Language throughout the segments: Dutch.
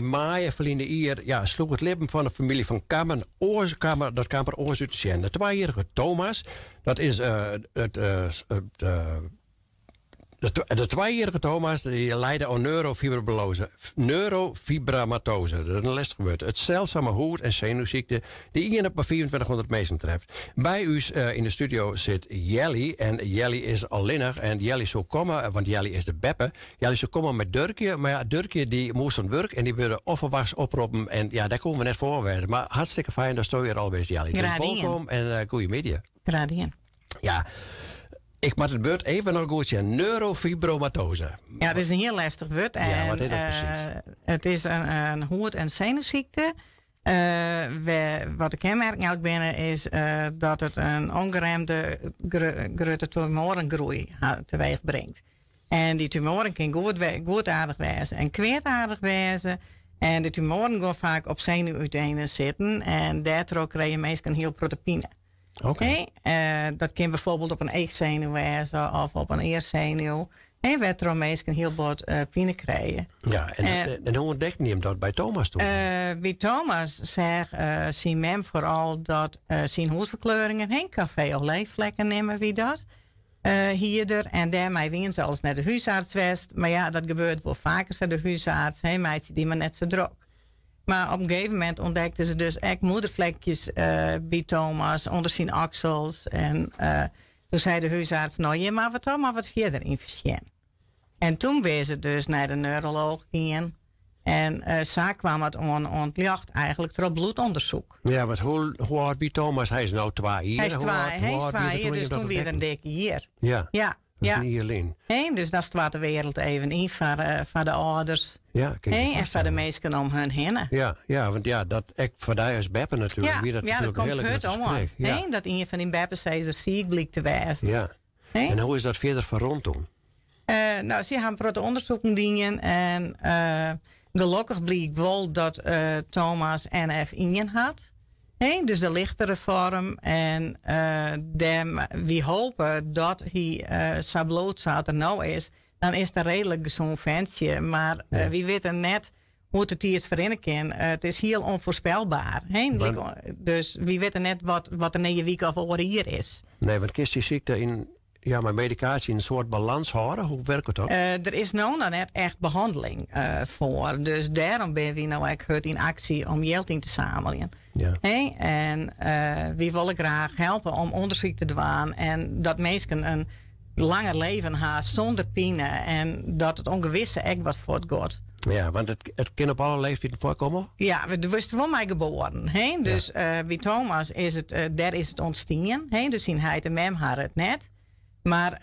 In maart verliezen hier sloeg het leven van de familie van Kammer oors uit de Sjen. De 2-jarige Thomas, dat is de 2-jarige Thomas die leidde aan neurofibromatose. Dat is een lastig woord. Het zeldzame hoed- en zenuwziekte die 1 op 2400 mensen treft. Bij u in de studio zit Jelly. En Jelly is alleenig. En Jelly zou komen, want Jelly is de beppe. Jelly zou komen met Durkje. Maar ja, Durkje die moest aan werk en die wilde onverwachts oproepen. En ja, daar komen we net voor. Maar hartstikke fijn dat je er al bent, Jelly. Dus welkom en goeie media. Gradien. Ja. Ik maak het woord even nog goed zeggen. Neurofibromatose. Ja, het is een heel lastig woord. Ja, wat is dat precies? Het is een hoed- en zenuwziekte. Wat de kenmerking binnen is dat het een ongeremde grote tumorengroei teweeg brengt. En die tumoren kunnen goedaardig wezen en kweetaardig wezen. En de tumoren gaan vaak op zenuwuiteinden zitten. En daardoor krijg je meestal heel proteïne. Oké. Dat kan bijvoorbeeld op een eegzenuw wezen of op een eerzenuw. En werd er meestal heel wat pijn krijgen. Ja, en hoe ontdekte je hem dat bij Thomas toen? Bij Thomas zegt zijn mem vooral dat zijn hoedverkleuringen heen café of leefvlekken nemen wie dat. Hierder en daarmee wien ze als naar de huisarts west. Maar ja, dat gebeurt wel vaker naar de huisarts. Meisje die maar net zo druk. Maar op een gegeven moment ontdekten ze dus echt moedervlekjes bij Thomas onder zijn oksels. En toen zei de huisarts, nou je mag het toch maar wat verder inficiëren. En toen ben ze dus naar de neuroloog gegaan. En zo kwam het aan het licht eigenlijk door bloedonderzoek. Ja, want hoe oud bij Thomas? Hij is nou 2 jaar. Hij is 2 jaar, dus toen weer een dikke jaar. Ja. Dat is niet alleen. Dus dat staat de wereld even in voor de ouders. Ja, en voor de mensen om hun heen. Ja, want ja, dat echt voor die als beppen natuurlijk. Dat komt het om. Dat een van die beppen zei ze ziek bleek te wijzen. Ja. En hoe is dat verder van rondom? Nou, ze hebben grote onderzoeken dingen. En gelukkig bleek wel dat Thomas NF1 had. Dus de lichtere vorm. En we hopen dat hij zo blootzaad er nou is. Dan is dat redelijk gezond ventje. Maar we weten net hoe het hier is kan. Het is heel onvoorspelbaar. Dus we weten net wat er 9 weken of over hier is. Nee, want kist die ziekte met medicatie in een soort balans houden? Hoe werkt het ook? Er is nou net echt behandeling voor. Dus daarom ben we nou echt in actie om geld in te zamelen. Ja. En we willen graag helpen om onderzoek te doen. En dat mensen een langer leven hebben zonder pijn. En dat het ongewisse echt wat voortgaat. Ja, want het kan op alle leeftijden voorkomen? Ja, we wisten wel mij geboren. Dus bij Thomas is het ontstaan. Dus in hij en mem hadden het net. Maar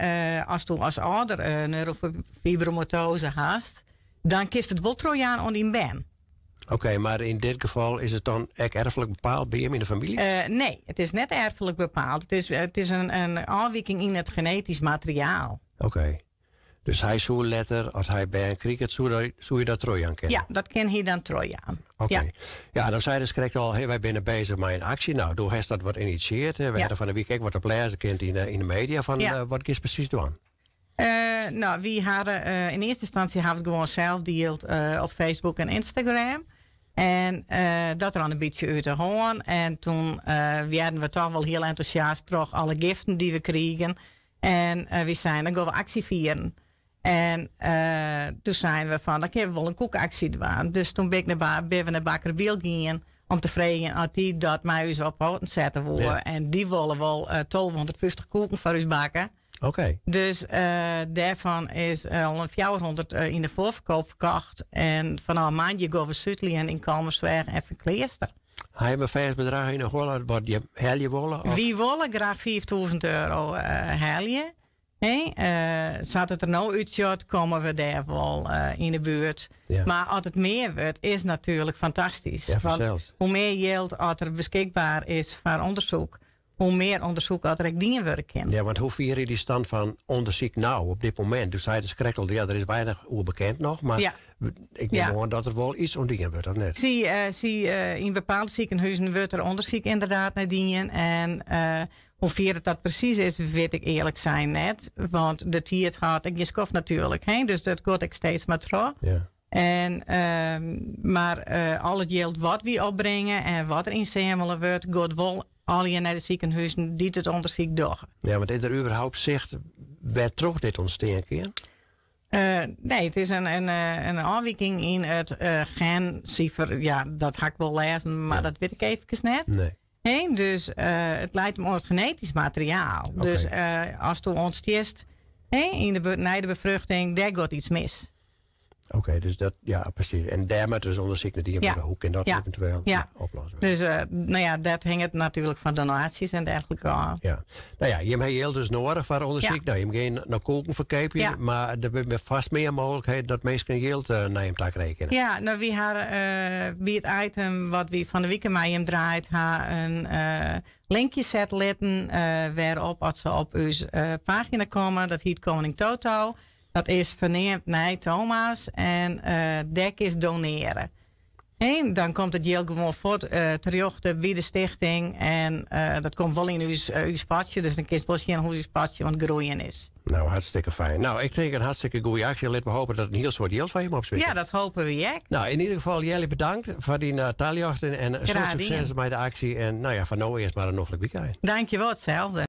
als je als ouder neurofibromatose hast, dan kist het wel trojaan aan die ben. Oké, maar in dit geval is het dan echt erfelijk bepaald bij hem in de familie? Nee, het is net erfelijk bepaald. Het is een afwijking in het genetisch materiaal. Oké. Dus hij zou letter, als hij bij een cricket, zou je dat trojaan kennen? Ja, dat ken hij dan trojaan. Oké. Ja, dan zei de skrek al, wij zijn bezig met een actie. Nou, door heeft dat wat initieerd. We hadden van de week wat op lezen kent in de media van wat is precies doen? Nou, we hadden in eerste instantie het gewoon zelf deeld op Facebook en Instagram. En dat er aan een beetje uit de hoorn. En toen werden we toch wel heel enthousiast door alle giften die we kregen. En we zijn dan gaan we actie vieren. En toen zijn we van, dan kunnen we wel een koekactie doen. Dus toen ben we naar Bakker Biel gegaan om te vragen of die dat mij eens op houten zetten worden. Ja. En die willen wel 1250 koeken voor ons bakken. Oké. Dus daarvan is al een 400 in de voorverkoop verkocht. En vanaf maandje gaan we Zuidlien in Kalmersweg en Verkleester. Hij heeft een vast bedrag in de Holland, wat je helje willen? Of? We willen graag €5000 helje. Zat het er nou uitzet, komen we daar wel in de buurt. Ja. Maar als het meer wordt, is natuurlijk fantastisch. Ja, want hoe meer geld er beschikbaar is voor onderzoek, hoe meer onderzoek er ook dienen worden kan. Ja, want hoe vier je die stand van onderzoek nou op dit moment? Dus hij de skrekkel, ja, er is weinig onbekend nog, maar ik denk gewoon dat er wel iets ondingen wordt, of net? In bepaalde ziekenhuizen wordt er onderzoek inderdaad naar dienen. En hoeveel dat precies is, weet ik eerlijk zijn net. Want de tiert gaat, ik je skoft natuurlijk heen, dus dat gaat ik steeds maar terug. Ja. En, maar al het geld wat we opbrengen en wat er inzamelen wordt, gaat wel al je naar de ziekenhuizen die het onderzoek doen. Ja, want is er überhaupt zicht waar terug dit ontstaan kan? Nee, het is een aanwijking in het gencijfer. Ja, dat ga ik wel lezen, maar dat weet ik even net. Nee. Dus het leidt om het genetisch materiaal. Okay. Dus als je ontstiest na de bevruchting, daar gaat iets mis. Oké, dus dat, ja, precies. En daarmee dus onderzoeken die hoe kan dat eventueel oplossen? Dus dat hangt natuurlijk van donaties en dergelijke af. Ja. Nou ja, je hebt heel dus nodig voor onderzoek. Ja. Nou, je moet geen naar koken verkopen, maar er is vast meer mogelijkheid dat mensen geld naar hem te rekenen. Ja, nou, wie het item wat we van de week met hem draait, een linkje zetten waarop als ze op uw pagina komen, dat heet Koning Toto. Dat is verneemd naar Thomas en dek is doneren. En dan komt het geld gewoon voort terug bij de stichting. En dat komt wel in uw spatje. Dus dan kun je wel zien hoe uw spatje aan het groeien is. Nou, hartstikke fijn. Nou, ik denk een hartstikke goede actie. Laten we hopen dat het een heel soort geld van je opspeelt. Ja, dat hopen we ook. Nou, in ieder geval, jullie bedankt voor die taljachten. En veel succes met de actie. En nou ja, van nou eerst maar een nog weekend. Dankjewel, hetzelfde.